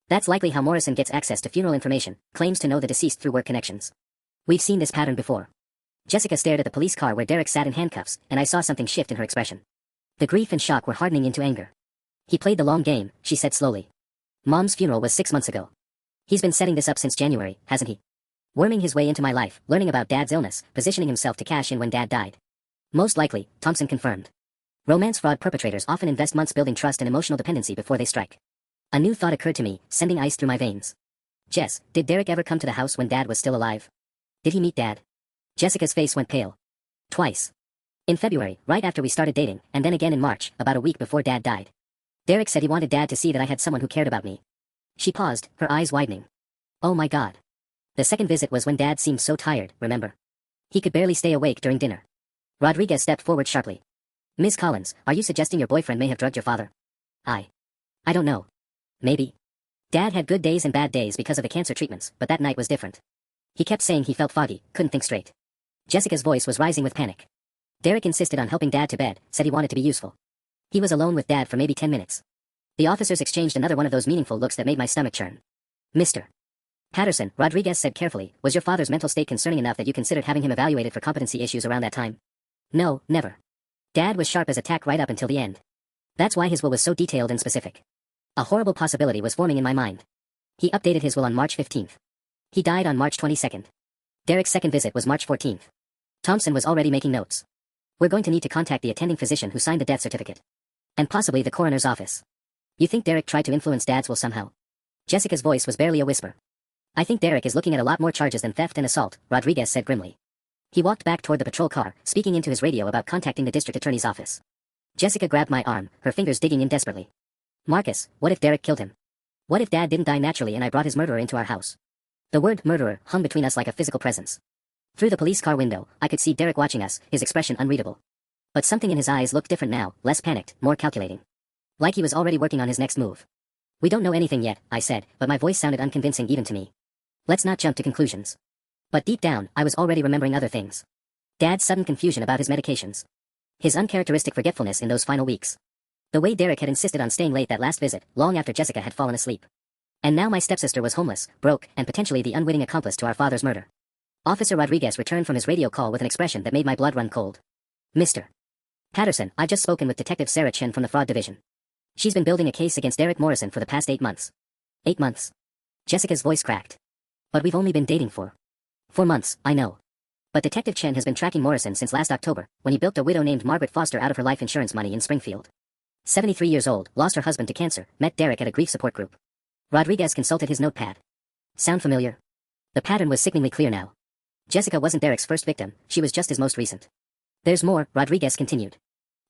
That's likely how Morrison gets access to funeral information, claims to know the deceased through work connections. We've seen this pattern before. Jessica stared at the police car where Derek sat in handcuffs, and I saw something shift in her expression. The grief and shock were hardening into anger. He played the long game, she said slowly. Mom's funeral was 6 months ago. He's been setting this up since January, hasn't he? Worming his way into my life, learning about Dad's illness, positioning himself to cash in when Dad died. Most likely, Thompson confirmed. Romance fraud perpetrators often invest months building trust and emotional dependency before they strike. A new thought occurred to me, sending ice through my veins. Jess, did Derek ever come to the house when Dad was still alive? Did he meet Dad? Jessica's face went pale. Twice. In February, right after we started dating, and then again in March, about a week before Dad died. Derek said he wanted Dad to see that I had someone who cared about me. She paused, her eyes widening. Oh my God. The second visit was when Dad seemed so tired, remember? He could barely stay awake during dinner. Rodriguez stepped forward sharply. Ms. Collins, are you suggesting your boyfriend may have drugged your father? I don't know. Maybe. Dad had good days and bad days because of the cancer treatments, but that night was different. He kept saying he felt foggy, couldn't think straight. Jessica's voice was rising with panic. Derek insisted on helping Dad to bed, said he wanted to be useful. He was alone with Dad for maybe 10 minutes. The officers exchanged another one of those meaningful looks that made my stomach churn. Mr. Patterson, Rodriguez said carefully, was your father's mental state concerning enough that you considered having him evaluated for competency issues around that time? No, never. Dad was sharp as a tack right up until the end. That's why his will was so detailed and specific. A horrible possibility was forming in my mind. He updated his will on March 15th. He died on March 22nd. Derek's second visit was March 14th. Thompson was already making notes. We're going to need to contact the attending physician who signed the death certificate. And possibly the coroner's office. You think Derek tried to influence Dad's will somehow? Jessica's voice was barely a whisper. I think Derek is looking at a lot more charges than theft and assault, Rodriguez said grimly. He walked back toward the patrol car, speaking into his radio about contacting the district attorney's office. Jessica grabbed my arm, her fingers digging in desperately. Marcus, what if Derek killed him? What if Dad didn't die naturally and I brought his murderer into our house? The word murderer hung between us like a physical presence. Through the police car window, I could see Derek watching us, his expression unreadable. But something in his eyes looked different now, less panicked, more calculating. Like he was already working on his next move. We don't know anything yet, I said, but my voice sounded unconvincing even to me. Let's not jump to conclusions. But deep down, I was already remembering other things. Dad's sudden confusion about his medications. His uncharacteristic forgetfulness in those final weeks. The way Derek had insisted on staying late that last visit, long after Jessica had fallen asleep. And now my stepsister was homeless, broke, and potentially the unwitting accomplice to our father's murder. Officer Rodriguez returned from his radio call with an expression that made my blood run cold. Mr. Patterson, I've just spoken with Detective Sarah Chen from the Fraud Division. She's been building a case against Derek Morrison for the past 8 months. 8 months. Jessica's voice cracked. But we've only been dating for 4 months, I know. But Detective Chen has been tracking Morrison since last October, when he bilked a widow named Margaret Foster out of her life insurance money in Springfield. 73 years old, lost her husband to cancer, met Derek at a grief support group. Rodriguez consulted his notepad. Sound familiar? The pattern was sickeningly clear now. Jessica wasn't Derek's first victim, she was just his most recent. There's more, Rodriguez continued.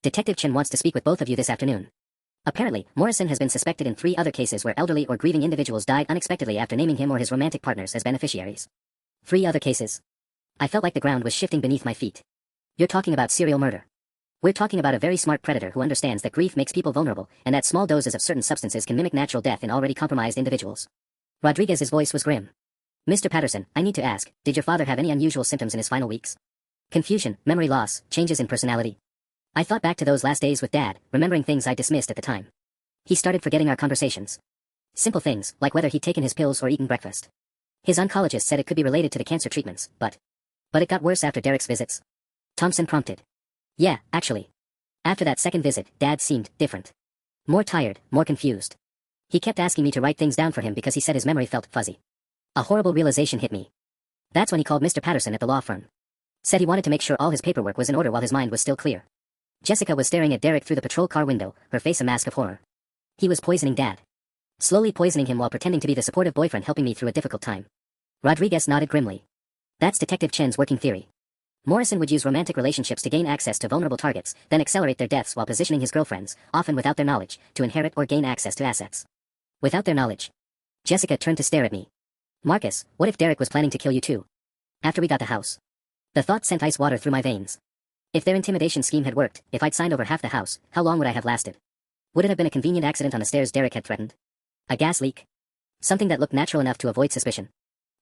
Detective Chen wants to speak with both of you this afternoon. Apparently, Morrison has been suspected in 3 other cases where elderly or grieving individuals died unexpectedly after naming him or his romantic partners as beneficiaries. 3 other cases. I felt like the ground was shifting beneath my feet. You're talking about serial murder. We're talking about a very smart predator who understands that grief makes people vulnerable, and that small doses of certain substances can mimic natural death in already compromised individuals. Rodriguez's voice was grim. Mr. Patterson, I need to ask, did your father have any unusual symptoms in his final weeks? Confusion, memory loss, changes in personality. I thought back to those last days with Dad, remembering things I dismissed at the time. He started forgetting our conversations. Simple things, like whether he'd taken his pills or eaten breakfast. His oncologist said it could be related to the cancer treatments, but it got worse after Derek's visits. Thompson prompted. Yeah, actually. After that second visit, Dad seemed different. More tired, more confused. He kept asking me to write things down for him because he said his memory felt fuzzy. A horrible realization hit me. That's when he called Mr. Patterson at the law firm. Said he wanted to make sure all his paperwork was in order while his mind was still clear. Jessica was staring at Derek through the patrol car window, her face a mask of horror. He was poisoning Dad. Slowly poisoning him while pretending to be the supportive boyfriend helping me through a difficult time. Rodriguez nodded grimly. That's Detective Chen's working theory. Morrison would use romantic relationships to gain access to vulnerable targets, then accelerate their deaths while positioning his girlfriends, often without their knowledge, to inherit or gain access to assets. Without their knowledge. Jessica turned to stare at me. Marcus, what if Derek was planning to kill you too? After we got the house. The thought sent ice water through my veins. If their intimidation scheme had worked, if I'd signed over half the house, how long would I have lasted? Would it have been a convenient accident on the stairs Derek had threatened? A gas leak? Something that looked natural enough to avoid suspicion.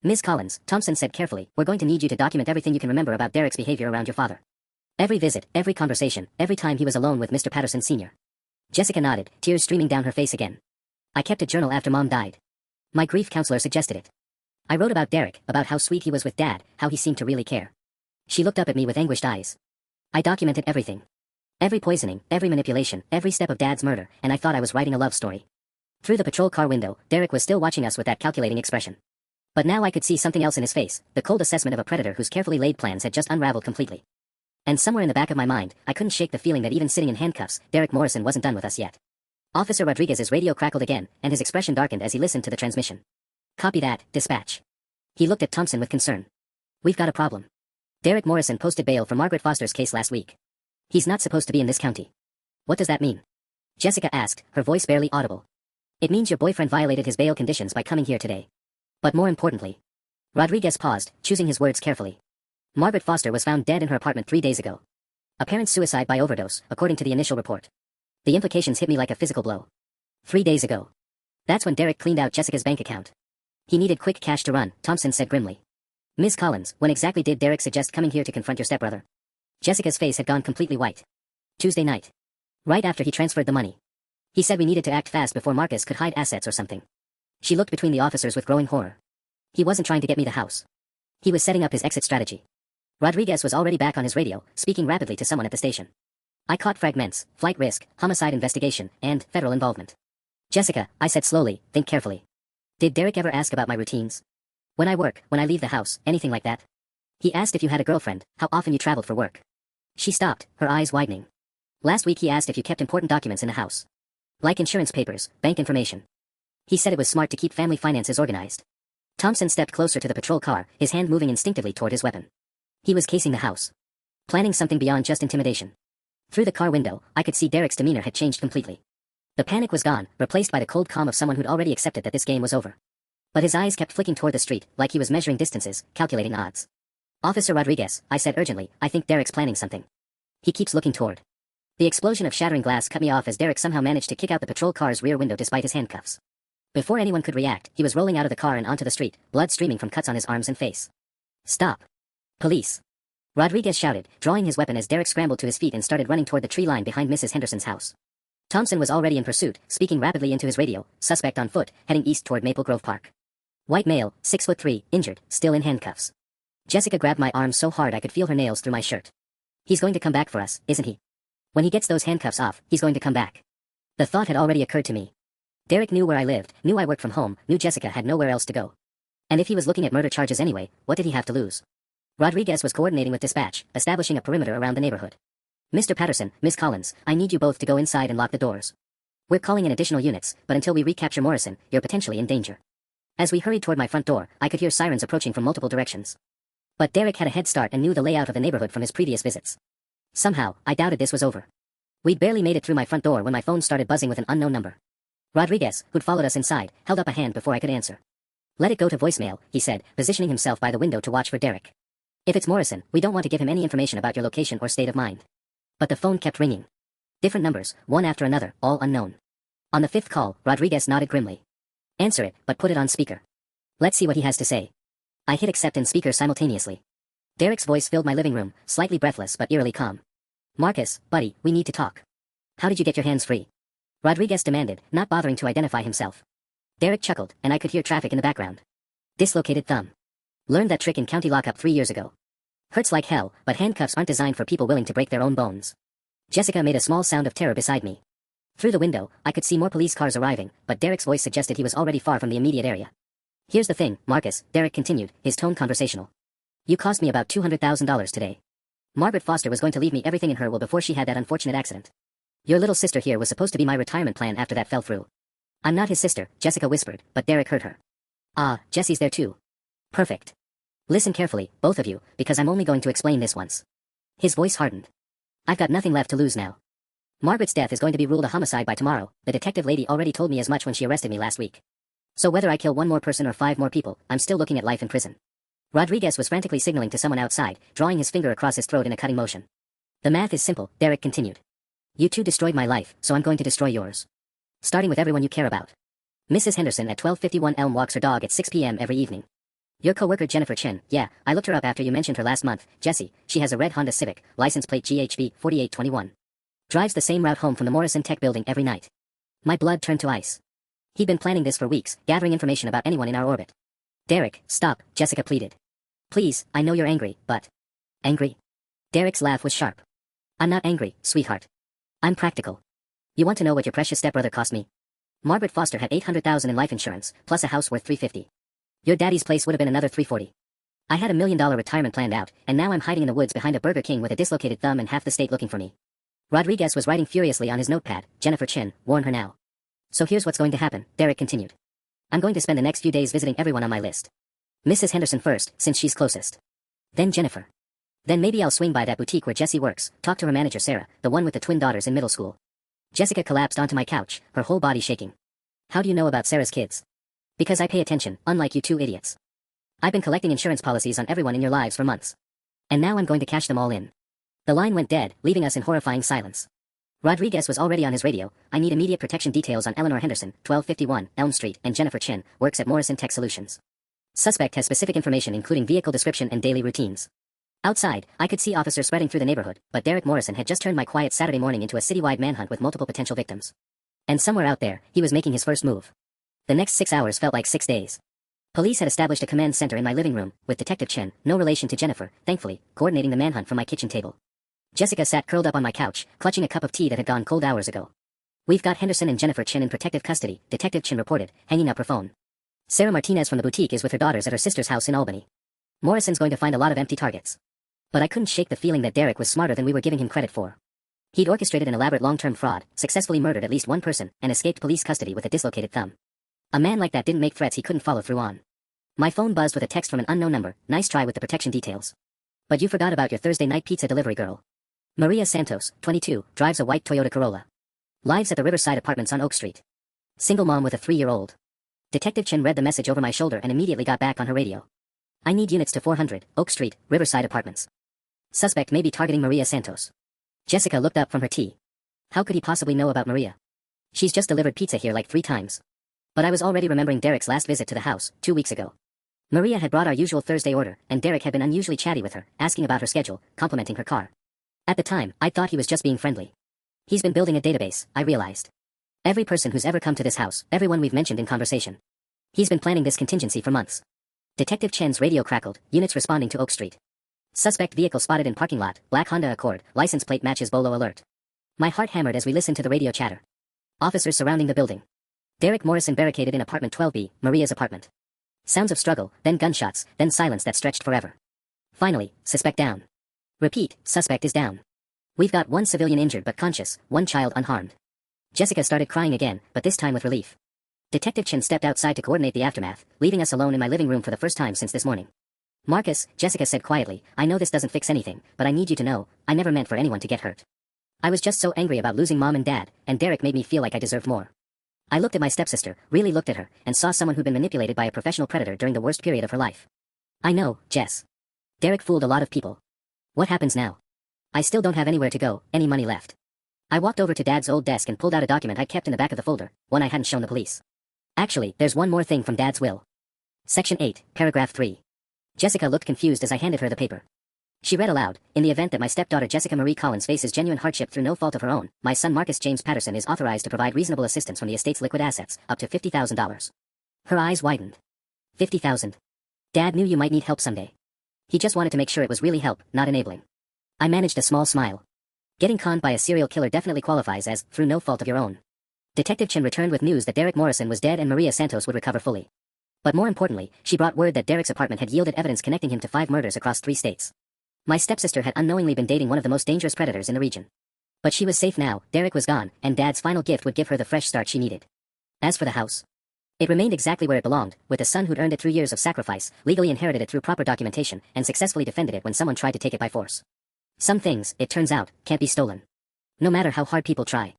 Ms. Collins, Thompson said carefully, we're going to need you to document everything you can remember about Derek's behavior around your father. Every visit, every conversation, every time he was alone with Mr. Patterson Sr. Jessica nodded, tears streaming down her face again. I kept a journal after Mom died. My grief counselor suggested it. I wrote about Derek, about how sweet he was with Dad, how he seemed to really care. She looked up at me with anguished eyes. I documented everything. Every poisoning, every manipulation, every step of Dad's murder, and I thought I was writing a love story. Through the patrol car window, Derek was still watching us with that calculating expression. But now I could see something else in his face, the cold assessment of a predator whose carefully laid plans had just unraveled completely. And somewhere in the back of my mind, I couldn't shake the feeling that even sitting in handcuffs, Derek Morrison wasn't done with us yet. Officer Rodriguez's radio crackled again, and his expression darkened as he listened to the transmission. Copy that, dispatch. He looked at Thompson with concern. We've got a problem. Derek Morrison posted bail for Margaret Foster's case last week. He's not supposed to be in this county. What does that mean? Jessica asked, her voice barely audible. It means your boyfriend violated his bail conditions by coming here today. But more importantly. Rodriguez paused, choosing his words carefully. Margaret Foster was found dead in her apartment 3 days ago. Apparent suicide by overdose, according to the initial report. The implications hit me like a physical blow. 3 days ago. That's when Derek cleaned out Jessica's bank account. He needed quick cash to run, Thompson said grimly. Ms. Collins, when exactly did Derek suggest coming here to confront your stepbrother? Jessica's face had gone completely white. Tuesday night. Right after he transferred the money. He said we needed to act fast before Marcus could hide assets or something. She looked between the officers with growing horror. He wasn't trying to get me the house. He was setting up his exit strategy. Rodriguez was already back on his radio, speaking rapidly to someone at the station. I caught fragments, flight risk, homicide investigation, and federal involvement. Jessica, I said slowly, think carefully. Did Derek ever ask about my routines? When I work, when I leave the house, anything like that? He asked if you had a girlfriend, how often you traveled for work. She stopped, her eyes widening. Last week he asked if you kept important documents in the house. Like insurance papers, bank information. He said it was smart to keep family finances organized. Thompson stepped closer to the patrol car, his hand moving instinctively toward his weapon. He was casing the house. Planning something beyond just intimidation. Through the car window, I could see Derek's demeanor had changed completely. The panic was gone, replaced by the cold calm of someone who'd already accepted that this game was over. But his eyes kept flicking toward the street, like he was measuring distances, calculating odds. Officer Rodriguez, I said urgently, I think Derek's planning something. He keeps looking toward. The explosion of shattering glass cut me off as Derek somehow managed to kick out the patrol car's rear window despite his handcuffs. Before anyone could react, he was rolling out of the car and onto the street, blood streaming from cuts on his arms and face. Stop. Police. Rodriguez shouted, drawing his weapon as Derek scrambled to his feet and started running toward the tree line behind Mrs. Henderson's house. Thompson was already in pursuit, speaking rapidly into his radio, suspect on foot, heading east toward Maple Grove Park. White male, 6'3", injured, still in handcuffs. Jessica grabbed my arm so hard I could feel her nails through my shirt. He's going to come back for us, isn't he? When he gets those handcuffs off, he's going to come back. The thought had already occurred to me. Derek knew where I lived, knew I worked from home, knew Jessica had nowhere else to go. And if he was looking at murder charges anyway, what did he have to lose? Rodriguez was coordinating with dispatch, establishing a perimeter around the neighborhood. Mr. Patterson, Miss Collins, I need you both to go inside and lock the doors. We're calling in additional units, but until we recapture Morrison, you're potentially in danger. As we hurried toward my front door, I could hear sirens approaching from multiple directions. But Derek had a head start and knew the layout of the neighborhood from his previous visits. Somehow, I doubted this was over. We'd barely made it through my front door when my phone started buzzing with an unknown number. Rodriguez, who'd followed us inside, held up a hand before I could answer. Let it go to voicemail, he said, positioning himself by the window to watch for Derek. If it's Morrison, we don't want to give him any information about your location or state of mind. But the phone kept ringing. Different numbers, one after another, all unknown. On the fifth call, Rodriguez nodded grimly. Answer it, but put it on speaker. Let's see what he has to say. I hit accept and speaker simultaneously. Derek's voice filled my living room, slightly breathless but eerily calm. Marcus, buddy, we need to talk. How did you get your hands free? Rodriguez demanded, not bothering to identify himself. Derek chuckled, and I could hear traffic in the background. Dislocated thumb. Learned that trick in county lockup 3 years ago. Hurts like hell, but handcuffs aren't designed for people willing to break their own bones. Jessica made a small sound of terror beside me. Through the window, I could see more police cars arriving, but Derek's voice suggested he was already far from the immediate area. Here's the thing, Marcus, Derek continued, his tone conversational. You cost me about $200,000 today. Margaret Foster was going to leave me everything in her will before she had that unfortunate accident. Your little sister here was supposed to be my retirement plan after that fell through. I'm not his sister, Jessica whispered, but Derek heard her. Ah, Jesse's there too. Perfect. Listen carefully, both of you, because I'm only going to explain this once. His voice hardened. I've got nothing left to lose now. Margaret's death is going to be ruled a homicide by tomorrow. The detective lady already told me as much when she arrested me last week. So whether I kill one more person or 5 more people, I'm still looking at life in prison. Rodriguez was frantically signaling to someone outside, drawing his finger across his throat in a cutting motion. The math is simple, Derek continued. You two destroyed my life, so I'm going to destroy yours. Starting with everyone you care about. Mrs. Henderson at 1251 Elm walks her dog at 6 p.m. every evening. Your coworker Jennifer Chin, yeah, I looked her up after you mentioned her last month, Jessie, she has a red Honda Civic, license plate GHB 4821. Drives the same route home from the Morrison Tech building every night. My blood turned to ice. He'd been planning this for weeks, gathering information about anyone in our orbit. Derek, stop, Jessica pleaded. Please, I know you're angry, but... Angry? Derek's laugh was sharp. I'm not angry, sweetheart. I'm practical. You want to know what your precious stepbrother cost me? Margaret Foster had $800,000 in life insurance, plus a house worth $350. Your daddy's place would have been another $340. I had $1 million retirement planned out, and now I'm hiding in the woods behind a Burger King with a dislocated thumb and half the state looking for me. Rodriguez was writing furiously on his notepad. Jennifer Chin, warn her now. So here's what's going to happen, Derek continued. I'm going to spend the next few days visiting everyone on my list. Mrs. Henderson first, since she's closest. Then Jennifer. Then maybe I'll swing by that boutique where Jessie works, talk to her manager Sarah, the one with the twin daughters in middle school. Jessica collapsed onto my couch, her whole body shaking. How do you know about Sarah's kids? Because I pay attention, unlike you two idiots. I've been collecting insurance policies on everyone in your lives for months. And now I'm going to cash them all in. The line went dead, leaving us in horrifying silence. Rodriguez was already on his radio. I need immediate protection details on Eleanor Henderson, 1251 Elm Street, and Jennifer Chin, works at Morrison Tech Solutions. Suspect has specific information including vehicle description and daily routines. Outside, I could see officers spreading through the neighborhood, but Derek Morrison had just turned my quiet Saturday morning into a citywide manhunt with multiple potential victims. And somewhere out there, he was making his first move. The next 6 hours felt like 6 days. Police had established a command center in my living room, with Detective Chen, no relation to Jennifer, thankfully, coordinating the manhunt from my kitchen table. Jessica sat curled up on my couch, clutching a cup of tea that had gone cold hours ago. We've got Henderson and Jennifer Chin in protective custody, Detective Chin reported, hanging up her phone. Sarah Martinez from the boutique is with her daughters at her sister's house in Albany. Morrison's going to find a lot of empty targets. But I couldn't shake the feeling that Derek was smarter than we were giving him credit for. He'd orchestrated an elaborate long-term fraud, successfully murdered at least one person, and escaped police custody with a dislocated thumb. A man like that didn't make threats he couldn't follow through on. My phone buzzed with a text from an unknown number. Nice try with the protection details. But you forgot about your Thursday night pizza delivery girl. Maria Santos, 22, drives a white Toyota Corolla. Lives at the Riverside Apartments on Oak Street. Single mom with a 3-year-old. Detective Chen read the message over my shoulder and immediately got back on her radio. I need units to 400, Oak Street, Riverside Apartments. Suspect may be targeting Maria Santos. Jessica looked up from her tea. How could he possibly know about Maria? She's just delivered pizza here like 3 times. But I was already remembering Derek's last visit to the house, 2 weeks ago. Maria had brought our usual Thursday order, and Derek had been unusually chatty with her, asking about her schedule, complimenting her car. At the time, I thought he was just being friendly. He's been building a database, I realized. Every person who's ever come to this house, everyone we've mentioned in conversation. He's been planning this contingency for months. Detective Chen's radio crackled, units responding to Oak Street. Suspect vehicle spotted in parking lot, black Honda Accord, license plate matches Bolo alert. My heart hammered as we listened to the radio chatter. Officers surrounding the building. Derek Morrison barricaded in apartment 12B, Maria's apartment. Sounds of struggle, then gunshots, then silence that stretched forever. Finally, suspect down. Repeat, suspect is down. We've got 1 civilian injured but conscious, 1 child unharmed. Jessica started crying again, but this time with relief. Detective Chen stepped outside to coordinate the aftermath, leaving us alone in my living room for the first time since this morning. Marcus, Jessica said quietly, I know this doesn't fix anything, but I need you to know, I never meant for anyone to get hurt. I was just so angry about losing mom and dad, and Derek made me feel like I deserved more. I looked at my stepsister, really looked at her, and saw someone who'd been manipulated by a professional predator during the worst period of her life. I know, Jess. Derek fooled a lot of people. What happens now? I still don't have anywhere to go, any money left. I walked over to Dad's old desk and pulled out a document I kept in the back of the folder, one I hadn't shown the police. Actually, there's one more thing from Dad's will. Section 8, paragraph 3. Jessica looked confused as I handed her the paper. She read aloud, in the event that my stepdaughter Jessica Marie Collins faces genuine hardship through no fault of her own, my son Marcus James Patterson is authorized to provide reasonable assistance from the estate's liquid assets, up to $50,000. Her eyes widened. 50,000. Dad knew you might need help someday. He just wanted to make sure it was really help, not enabling. I managed a small smile. Getting conned by a serial killer definitely qualifies as, through no fault of your own. Detective Chen returned with news that Derek Morrison was dead and Maria Santos would recover fully. But more importantly, she brought word that Derek's apartment had yielded evidence connecting him to 5 murders across 3 states. My stepsister had unknowingly been dating one of the most dangerous predators in the region. But she was safe now, Derek was gone, and Dad's final gift would give her the fresh start she needed. As for the house, it remained exactly where it belonged, with a son who'd earned it through years of sacrifice, legally inherited it through proper documentation, and successfully defended it when someone tried to take it by force. Some things, it turns out, can't be stolen. No matter how hard people try.